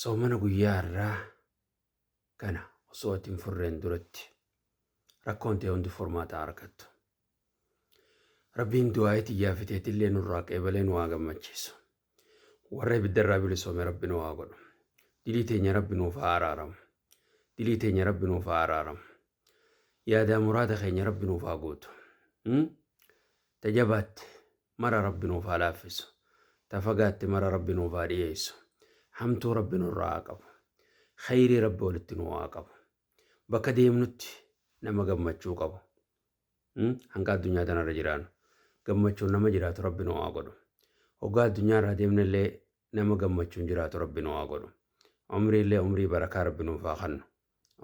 Soomana guyyaa irraa kana osoo ati hin furreen duratti rakkoon ta'e hundi furmaata argattu. Rabbiin du'aa xiyyaa fiteetillee nurraa qeebalee nu haa gammachiisu. Warra ibiddarraa bilisoome Rabbi nu haa godhu. Dilii teenya Rabbi nuuf haa araaramu. Dilii teenya Rabbi nuuf haa araaramu. Yaadaa muraada keenya Rabbi nuuf haa guutu. Tajabaatte mara Rabbi nuuf haa laaffisu. Tafagaatte mara Rabbi nuuf haa dhiyeessu. Hamtuu Rabbi nurraa haa qabu. Khayrii Rabbi walitti nu haa qabu. Bakka deemnutti nama gammachuu qabu. Hanga addunyaa tanarra jiraannu gammachuun nama jiraatu Rabbi nu haa godhu. Hoggaa addunyaa irraa deemnellee nama gammachuun jiraatu Rabbi nu haa godhu. Umriillee umrii barakaa Rabbi nuuf haa kennu.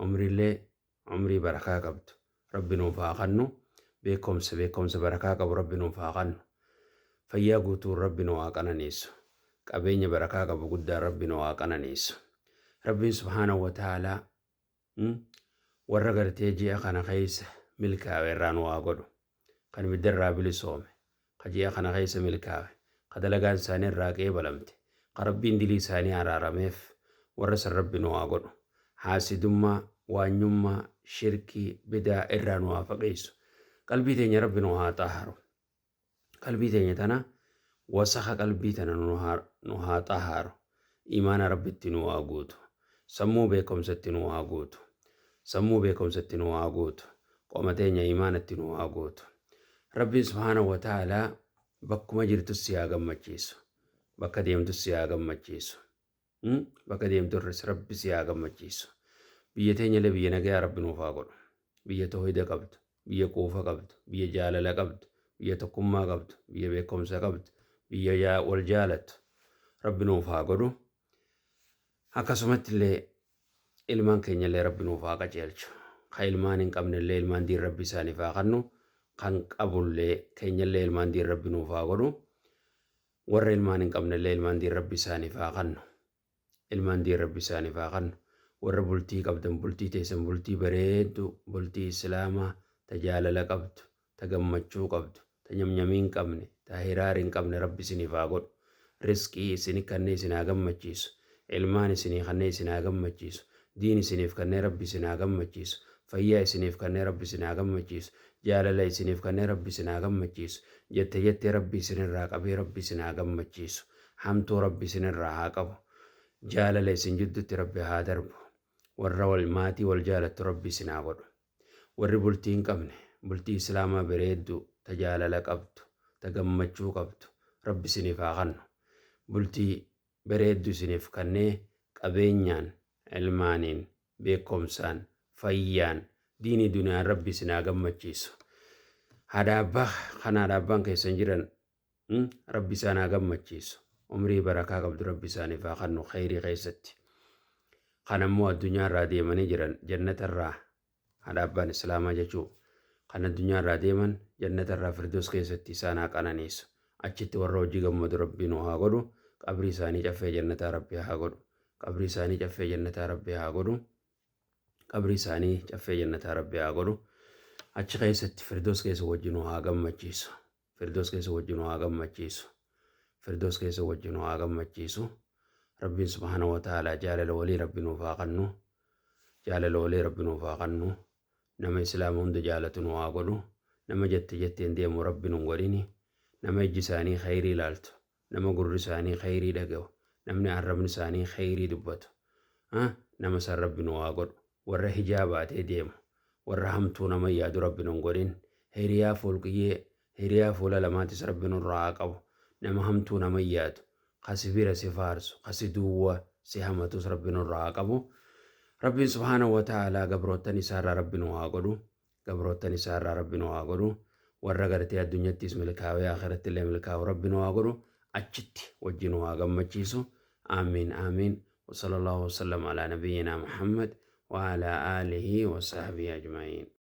Umriillee umrii barakaa qabdu Rabbi nuuf haa kennu. Beekumsa barakaa qabu Rabbi nuuf haa kennu. Fayyaa guutuun Rabbi nu haa qananiisu. Qabeenya barakaa qabu guddaan Rabbi nu haa qananiisu. Rabbiin subhaanahu wa ta'aalaa warra gartee ji'a kana keessa milkaa'e irraa nu haa godhu. Kan ibiddarraa bilisoome, ka ji'a kana keessa milkaa'e, ka dalagaan isaanii irraa qeebalamte, ka Rabbiin dilii isaanii araarameef warra san Rabbi nu haa godhu. Haasidummaa, waanyummaa, shirkii, bidaa irraa nu haa faqeessu. Qalbii teenya Rabbi nu haa xaaharu. Qalbii teenya tana wasaqa qalbii tana nu haa xaaharu. Imaana Rabbitti nu haa guutu. Sammuu beekumsatti nu haa guutu. Sammuu beekumsatti nu haa guutu. Qoma teenya imaanatti nu haa guutu. Rabbiin subhaanahu wa ta'aalaa bakkuma jirtus si haa gammachiisu. Bakka deemtus si haa gammachiisu. Bakka deemturres Rabbi si haa gammachiisu. Biyya teenyallee biyya nagayaa Rabbi nuuf haa godhu. Biyya tawhida qabdu, biyya quufa qabdu, biyya jaalala qabdu, biyya tokkummaa qabdu, biyya beekumsa qabdu, biyya wal jaalattu Rabbi nuuf haa godhu. Akkasumatti illee ilmaan keenyallee Rabbi nuuf haa qajeelchu. Kan ilmaan hin qabnellee ilmaan diin Rabbi isaaniif haa kennu. Kan qabullee keenyallee ilmaan diin Rabbi nuuf haa godhu. Warra ilmaan hin qabnellee ilmaan diin Rabbi isaaniif haa kennu. Ilmaan diin Rabbi isaaniif haa kennu. Warra bultii qabdan bultii teessan bultii bareeddu, bultii islaamaa, ta jaalala qabdu, ta gammachuu qabdu, ta nyamnyamii hin qabne, ta hiraar hin qabne Rabbi isiniif haa godhu. Rizqii isinii kannee isin haa gammachiisu. Ilmaan isinii kannee isin haa gammachiisu. Diin isiniif kannee Rabbi isin haa gammachiisu. Fayyaa isiniif kannee Rabbi isin haa gammachiisu. Jaalala isiniif kannee Rabbi isin haa gammachiisu. Jettee Rabbi isinirraa qabee Rabbi isin haa gammachiisu. Hamtuu Rabbi isinirraa haa qabu. Jaalala isin jidduutti Rabbi haa darbu. Warra wal maatii wal jaalattu Rabbi isin haa godhu. Warri bultii hin qabne bultii islaamaa bareeddu ta jaalala qabdu ta gammachuu qabdu Rabbi isiniif haa kennu. Bultii bareeddu isiniif kannee qabeenyaan, ilmaaniin, beekumsaan, fayyaan, diinii duniyaan Rabbi isin haa gammachiisu. Haadha abbaa kan haadha abbaan keessan jiran Rabbi isaan haa gammachiisu. Umrii barakaa qabdu Rabbi isaaniif haa kennu khayrii keessatti. Kan ammoo addunyaa irraa deemanii jiran jannata irraa haadha abbaan islaamaa jechuu kan addunyaa irraa deeman jannata irraa firdoos keessatti isaan haa qananiisu. Achitti warra hojii gammadu Rabbi nu haa godhu. Qabrii isaanii caffee jannataa Rabbi haa godhu. Qabrii isaanii caffee jannataa Rabbi haa godhu. Qabrii isaanii caffee jannataa Rabbi haa godhu. Achi keessatti firdoos keessa wajjin nu haa gammachiisu. Firdoos keessa wajjin nu haa gammachiisu. Firdoos keessa wajjin nu haa gammachiisu. Rabbiin subhaanahu wa ta'aalaa jaalala walii Rabbi nuuf haa kennu. Jaalala walii Rabbi nuuf haa kennu. Nama islaama hunda jaalatu nu haa godhu. Nama jetteen deemu Rabbi nu hin godhini. Nama ijji isaanii khayrii ilaaltu. Nama gurri isaanii khayrii dhaga'u. Namni arrabni isaanii khayrii dubbatu. Nama san Rabbi nu haa godhu. Warra hijaa baatee deemu. Warra hamtuu nama yaadu Rabbi nu hin godhin. Hiriyaa fuulqiyyee hiriyaa fuula lamaatis Rabbi nurraa haa qabu. Nama hamtuu nama yaadu. Kasi bira si faarsu, kasi duwwa si hamatus Rabbi nurraa haa qabu. Rabbiin subhaanahu wa ta'aalaa gabroottan isaarraa Rabbi nu haa godhu. Gabroottan isaarraa Rabbi nu haa godhu. Warra gartee addunyattis milkaa'ee akhiratti illee milkaa'u Rabbi nu haa godhu. Achitti wajjin nu haa gammachiisu. Aamiin aamiin. وصلى الله وسلم على نبينا محمد وعلى آله وصحبه أجمعين.